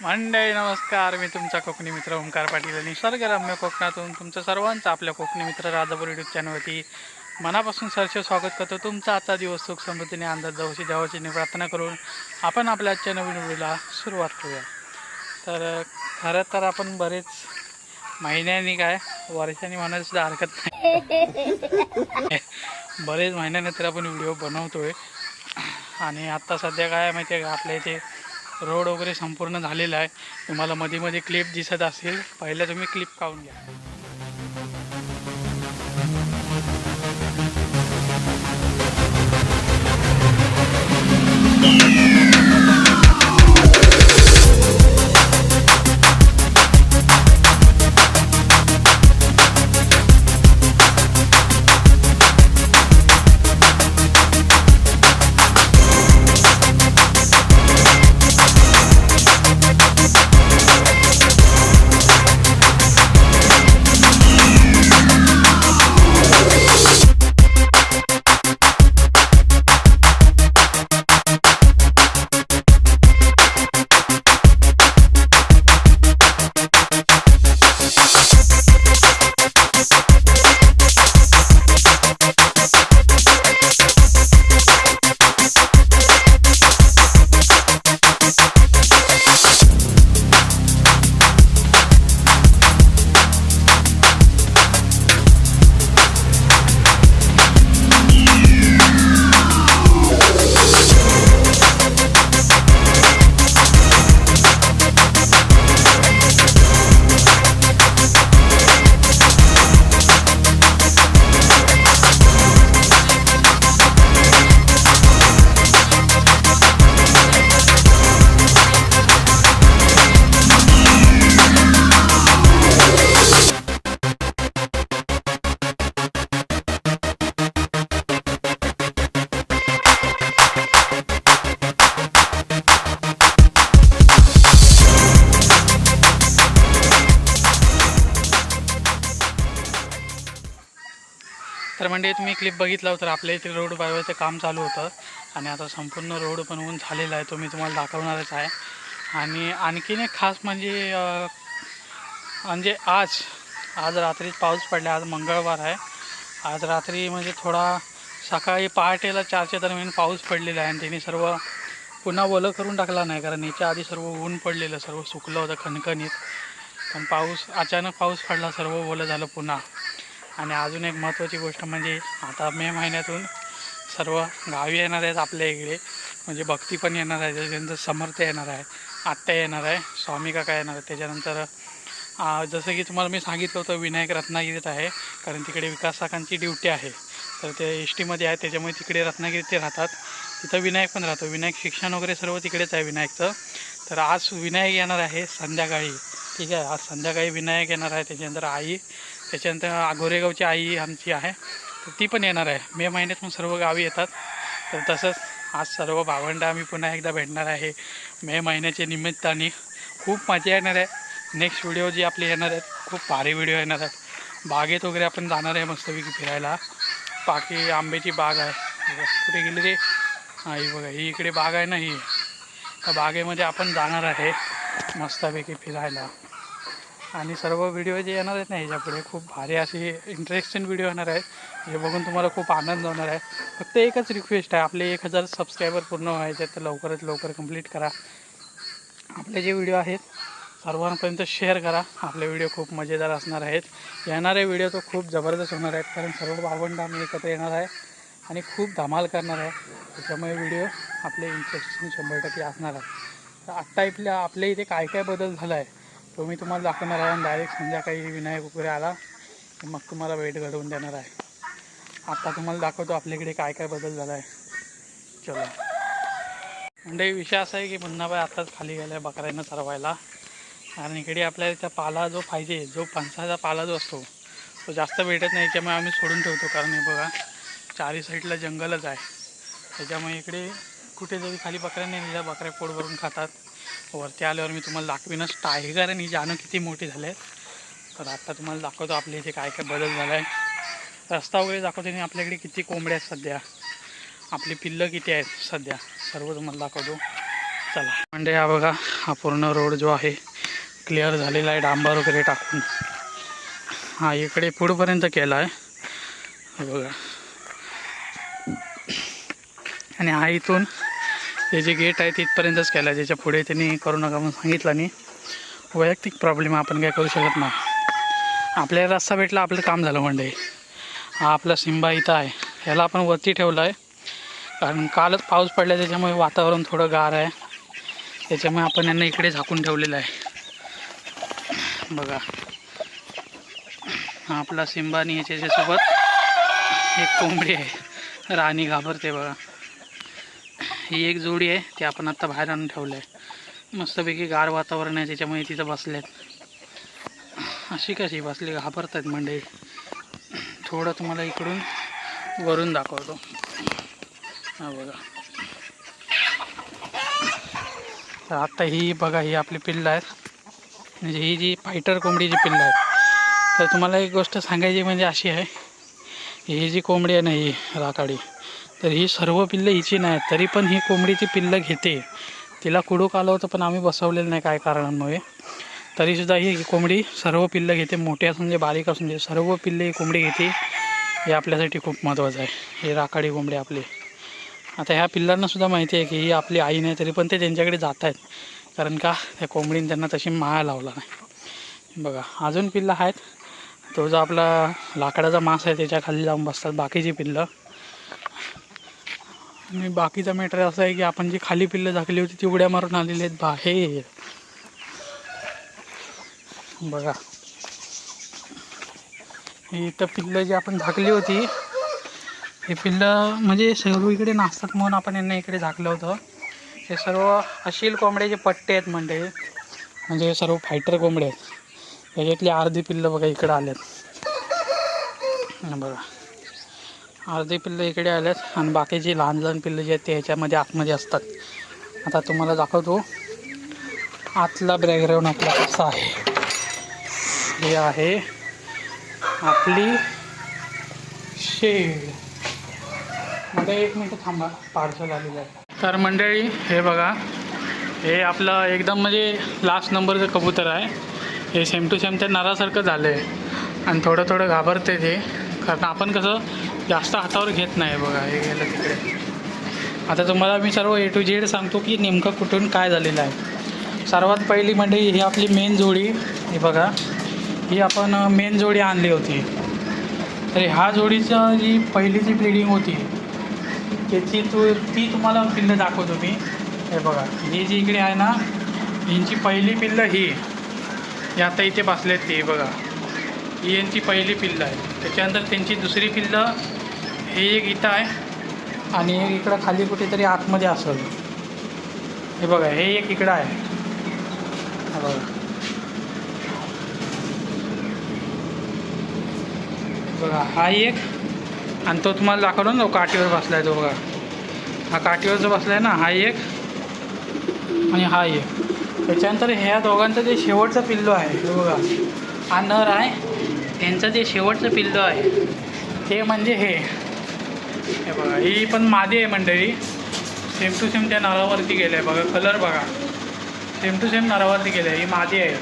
मंडळी नमस्कार, मी तुमचा कोकणी मित्र ओंकार पाटील आणि निसर्गरम्य कोकणातून तुमचं सर्वांचं आपल्या कोकणी मित्र राजापूर यूट्यूब चॅनलवरती मनापासून सहर्ष स्वागत करतो. तुमचा आजचा दिवस सुख समृद्धीने आनंदात जाऊची देवाची प्रार्थना करून आपण आपल्या आजच्या नवीन व्हिडिओला सुरुवात करूया. तर खरं तर आपण बरेच महिन्यांनी काय वर्षांनी म्हणायला सुद्धा हरकत नाही बरेच महिन्यानंतर आपण व्हिडिओ बनवतोय. आणि आत्ता सध्या काय माहिती आहे का, आपल्या इथे रोड वगैरे संपूर्ण झालेला आहे. तुम्हाला मध्ये मध्ये क्लिप दिसत असेल, पहिल्या तुम्ही क्लिप पाहून घ्या. तर म्हणजे तुम्ही क्लिप बघितला तर आपल्या इथे रोड बनवायचं काम चालू होतं आणि आता संपूर्ण रोड बनवून झालेला आहे. तो मी तुम्हाला दाखवणारच आहे. आणि आणखीन एक खास म्हणजे आज रात्री पाऊस पडला. आज मंगळवार आहे. आज रात्री म्हणजे थोडा सकाळी पहाटेला 4च्या दरम्यान पाऊस पडलेला आहे आणि त्याने सर्व पुन्हा ओलं करून टाकला नाही, कारण याच्या आधी सर्व ऊन पडलेलं, सर्व सुकलं होतं खणखणीत. पण अचानक पाऊस पडला, सर्व ओलं झालं पुन्हा. आणि अजून एक महत्त्वाची गोष्ट म्हणजे आता मे महिन्यातून सर्व गावी येणार आहेत आपल्या इकडे, म्हणजे भक्ती पण येणार आहे, त्याच्यानंतर समर्थ येणार आहे, आत्या येणार आहे, स्वामी काका येणार आहे. त्याच्यानंतर जसं की तुम्हाला मी सांगितलं होतं, विनायक रत्नागिरीत आहे, कारण तिकडे विकास काकांची ड्युटी आहे. तर ते एस टीमध्ये आहे, त्याच्यामुळे तिकडे रत्नागिरीत ते राहतात. तिथं विनायक पण राहतो. विनायक शिक्षण वगैरे सर्व तिकडेच आहे विनायकचं. तर आज विनायक येणार आहे संध्याकाळी. ठीक आहे, आज संध्याकाळी विनायक येणार आहे. त्याच्यानंतर आई, त्याच्यानंतर गोरेगावची आई आमची आहे, तर ती पण येणार आहे. मे महिन्यात सर्व गावी येतात. तर तसंच आज सर्व भावंडं आम्ही पुन्हा एकदा भेटणार आहे मे महिन्याच्या निमित्ताने. खूप मजा येणार आहे. नेक्स्ट व्हिडिओ जी आपली येणार आहेत, खूप भारी व्हिडिओ येणार आहेत. बागेत वगैरे आपण जाणार आहे मस्तपैकी फिरायला. बाकी आंब्याची बाग आहे, कुठे गेली रे, हा ही बघा, ही इकडे बाग आहे ना, ही त्या बागेमध्ये आपण जाणार आहे मस्तपैकी फिरायला. आणि सर्व व्हिडिओ जे येणार आहेत ना ह्याच्यापुढे खूप भारी अशी इंटरेस्टिंग व्हिडिओ येणार आहेत, हे बघून तुम्हाला खूप आनंद होणार आहे. फक्त एकच रिक्वेस्ट आहे, आपले 1000 सबस्क्रायबर पूर्ण व्हायचे, तर लवकरात लवकर कंप्लीट करा. आपले जे व्हिडिओ आहेत सर्वांपर्यंत शेअर करा. आपले व्हिडिओ खूप मजेदार असणार आहेत. येणारे व्हिडिओ तो खूप जबरदस्त होणार आहेत, कारण सर्व भावंड आम्ही एकत्र येणार आहे आणि खूप धमाल करणार आहे. त्याच्यामुळे व्हिडिओ आपले इंटरेस्टिंग 100% असणार आहे. तर आत्ता आपल्या इथे काय काय बदल झाला आहे तो मी तुम्हाला दाखवणार आहे. आणि डायरेक्ट संध्याकाळी विनायक वगैरे आला की मग तुम्हाला भेट घडवून देणार आहे. आत्ता तुम्हाला दाखवतो आपल्याकडे काय काय बदल झाला आहे. चलो. म्हणजे विषय असा आहे की मुन्नाबाई आत्ताच खाली गेला आहे बकऱ्यांना चरवायला. आणि इकडे आपल्याला त्या पाला जो पाहिजे, जो फणसाचा पाला जो असतो तो जास्त भेटत नाही, त्यामुळे आम्ही सोडून ठेवतो. कारण हे बघा चारी साईडला जंगलच आहे, त्याच्यामुळे इकडे कुठेतरी खाली बकऱ्यांनी नेल्या, बकऱ्या पोट भरून खातात. वरती आल्यावर मी तुम्हाला दाखवीनच टायगर आणि जानू किती मोठी झाले. तर आता तुम्हाला दाखवतो आपल्या इथे काय काय बदल झाला आहे. रस्ता वगैरे दाखवतो आणि आपल्याकडे किती कोंबड्या आहेत सध्या, आपली पिल्लं किती आहेत सध्या, सर्व तुम्हाला दाखवतो. चला म्हणजे हा बघा, हा पूर्ण रोड जो आहे क्लिअर झालेला आहे डांबर वगैरे टाकून. हा इकडे पुढपर्यंत केला आहे हे बघा. आणि हा इथून हे जे गेट आहे तिथपर्यंतच केला आहे, त्याच्या पुढे त्यांनी करू नका म्हणून सांगितलं. नाही वैयक्तिक प्रॉब्लेम, आपण काय करू शकत नाही. आपल्याला रस्ता भेटला, आपलं काम झालं. म्हणजे हा आपला सिम्बा इथं आहे, ह्याला आपण वरती ठेवलं आहे कारण कालच पाऊस पडला, त्याच्यामुळे वातावरण थोडं गार आहे, त्याच्यामुळे आपण यांना इकडे झाकून ठेवलेलं आहे बघा. हा आपला सिम्बा आणि ह्याच्यासोबत एक कोंबडी आहे, राणी घाबरते बघा. ही एक जोडी आहे, ती आपण आत्ता बाहेर आणून ठेवलं आहे. मस्तपैकी गार वातावरण आहे, त्याच्यामुळे तिथं बसलेत. अशी कशी बसली, घाबरतात मंडळी. थोडं तुम्हाला इकडून वरून दाखवतो. हा बघा, तर आत्ता ही बघा, ही आपली पिल्लं आहेत. म्हणजे ही जी फायटर कोंबडीची पिल्लं आहेत. तर तुम्हाला एक गोष्ट सांगायची म्हणजे अशी आहे, ही जी कोंबडी आहे ना, ही राखाडी, तर ही सर्व पिल्लं हिची नाही, तरी पण ही कोंबडीची पिल्लं घेते. तिला कुडूक आलं होतं, पण आम्ही बसवलेलं नाही काय कारणांमुळे. तरीसुद्धा ही कोंबडी सर्व पिल्लं घेते, मोठे असून दे बारीक असून दे, सर्व पिल्ले ही कोंबडी घेते. हे आपल्यासाठी खूप महत्त्वाचं आहे, ही राखाडी कोंबडी आपली. आता ह्या पिल्लांनासुद्धा माहिती आहे की ही आपली आई नाही, तरी पण ते त्यांच्याकडे जात आहेत. कारण का, त्या कोंबडीने त्यांना तशी माया लावला नाही बघा. अजून पिल्लं आहेत, तो जो आपला लाकडाचा मांस आहे त्याच्या खाली जाऊन बसतात बाकीची पिल्लं. आणि बाकीचा मॅटर असं आहे की आपण जी खाली पिल्लं झाकली होती ती उड्या मारून आलेली आहेत बाहेर बघा. ही इथं पिल्लं जी आपण झाकली होती, हे पिल्लं म्हणजे सर्व इकडे नाचतात म्हणून आपण यांना इकडे झाकलं होतं. हे सर्व अशील कोंबड्याचे पट्टे आहेत म्हणजे हे सर्व फायटर कोंबडे आहेत. त्याच्यातली अर्धी पिल्लं बघा इकडे आलेत बघा, अर्धी पिल्लं इकडे आलेत आणि बाकीची लहान लहान पिल्लं जी आहेत ते ह्याच्यामध्ये आतमध्ये असतात. आता तुम्हाला दाखवतो आतला बॅकग्राऊंड आपला कसा आहे. हे आहे आपली शेड. म्हणजे 1 मिनिट थांबा, पार्सल आलेलं आहे. तर मंडळी हे बघा, हे आपलं एकदम म्हणजे लास्ट नंबरचं कबूतर आहे. हे सेम टू सेम त्या नरासारखं झालं आहे आणि थोडं थोडं घाबरते ते, कारण आपण कसं जास्त हातावर घेत नाही बघा. हे गेलं तिकडे. आता तुम्हाला मी सर्व A to Z सांगतो की नेमकं कुठून काय झालेलं आहे. सर्वात पहिली मंडळी ही आपली मेन जोडी, हे बघा, ही आपण मेन जोडी आणली होती. तर ह्या जोडीचं जी पहिली जी ब्रीडिंग होती ती तुम्हाला पिल्लं दाखवतो मी. हे बघा, ही जी इकडे आहे ना, यांची पहिली पिल्लं ही आता इथे बसलेत ते बघा, ही यांची पहिली पिल्लं आहे. त्याच्यानंतर त्यांची दुसरी पिल्लं हे एक इथं आहे आणि एक इकडं खाली कुठेतरी आतमध्ये असेल. हे बघा, हे एक इकडं आहे. हे बघा, बघा हा एक, आणि तो तुम्हाला दाखवला ना, तो काठीवर बसला आहे तो बघा. हा काठीवर जो बसला आहे ना, हा एक आणि हा एक. त्याच्यानंतर ह्या दोघांचं जे शेवटचं पिल्लू आहे हे बघा, हा नर आहे. त्यांचं जे शेवटचं पिल्लू आहे ते म्हणजे हे बघा. ही पण मादी आहे मंडळी, सेम टू सेम त्या नरावरती गेलं आहे बघा. कलर बघा, सेम टू सेम नरावरती गेलं आहे. ही मादी आहे.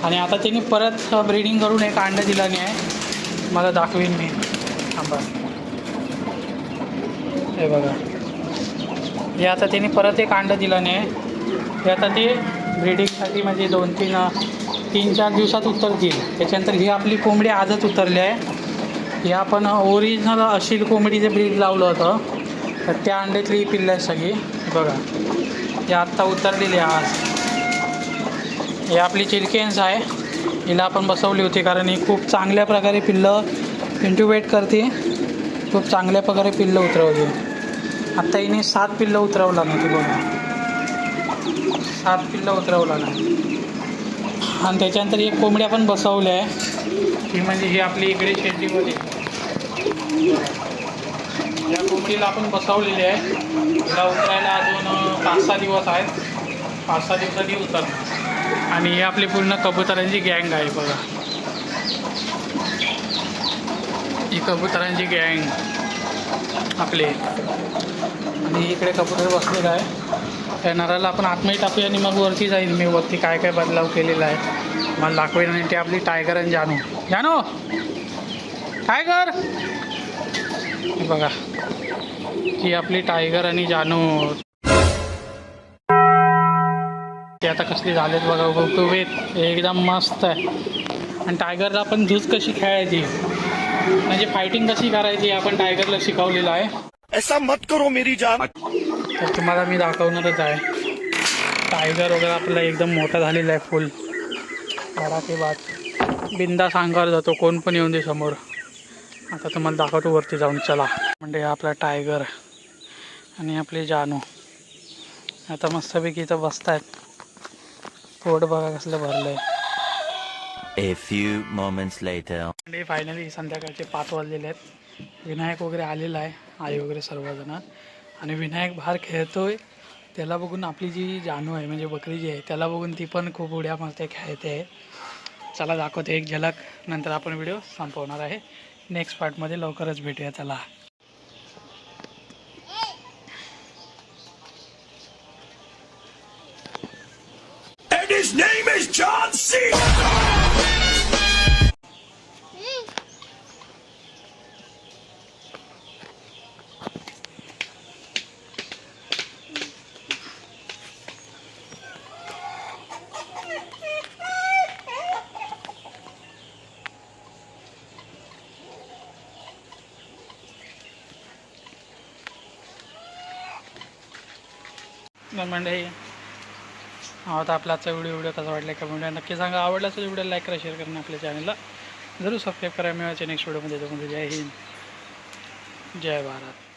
आणि आता त्यांनी परत ब्रीडिंग करून एक अंडं दिलं नाही आहे, मला दाखवीन मी. थांबा, हे बघा, हे आता त्यांनी परत एक अंडं दिलं नाही. हे आता ते ब्रीडिंगसाठी म्हणजे 3-4 दिवसात उतरतील. त्याच्यानंतर ही आपली कोंबडी आजच उतरली आहे. ही आपण ओरिजिनल अशील कोंबडीचं ब्रीड लावलं होतं, तर त्या अंड्यातली पिल्लं आहे सगळी बघा. ही आत्ता उतरलेली आहे आज. ही आपली चिल्केन्स आहे, हिला आपण बसवली होती कारण ही खूप चांगल्या प्रकारे पिल्लं इंट्युबेट करते, खूप चांगल्या प्रकारे पिल्लं उतरवते. आत्ता हिने 7 पिल्लं उतरवला नाही ती बघा, 7 पिल्लं उतरवला नाही. आणि त्याच्यानंतर एक कोंबडी आपण बसवली आहे, ती म्हणजे ही आपली इकडे शेतीमध्ये. या कोंबडीला आपण बसवलेली आहे. तिला उतरायला अजून 5-6 दिवस आहेत. 5-6 दिवसांनी उतरणार. आणि ही आपली पूर्ण कबुतरांची गँग आहे बघा. ही कबुतरांची गँग आपली. आणि इकडे कबूतर बसलेला आहे. त्या नराला आपण आतमध्ये टाकूया आणि मग वरती जाईल मी वरती काय काय बदलाव केलेला आहे मला दाखवेन. आणि ती आपली टायगर आणि जानू. जानू टायगर बघा, ती आपली टायगर आणि जानू. ते आता कसली झालेत बघा, गुबगुबीत एकदम मस्त आहे. आणि टायगरला आपण झूज कशी खेळायची म्हणजे फायटिंग कशी करायची आपण टायगरला शिकवलेलं आहे. ऐसा मत करो मेरी जान. तर तुम्हाला मी दाखवणारच आहे. टायगर वगैरे आपला एकदम मोठा झालेला आहे फुल धडाकेबाज. बिंदास अंगावर जातो कोण पण येऊन दे समोर. आता तुम्हाला दाखवतो वरती जाऊन. चला म्हणजे आपला टायगर आणि आपली जानू आता मस्तपैकी इथं बसतायत. पोट बघा कसलं भरलंय. A few moments later. आणि फायनली संध्याकाळचे 5 वाजलेले आहेत. विनायक वगैरे आलेला आहे, आई वगैरे सर्वजण. आणि विनायक बाहेर खेळतोय त्याला बघून आपली जी जानू आहे म्हणजे बकरी जी आहे त्याला बघून ती पण खूप उड्या मारते खेळते आहे. चला दाखवते एक झलक, नंतर आपण व्हिडिओ संपवणार आहे. नेक्स्ट पार्टमध्ये लवकरच भेटूया. चला. And his name is John C. मंडळी आता आपला आजचा व्हिडिओ कसा वाटला का म्हणजे नक्की सांगा. आवडला असेल व्हिडिओ लाईक करा, शेअर करा, आपल्या चॅनलला जरूर सबस्क्राईब करा. मिळायचे नेक्स्ट व्हिडिओमध्ये. जय हिंद, जय भारत.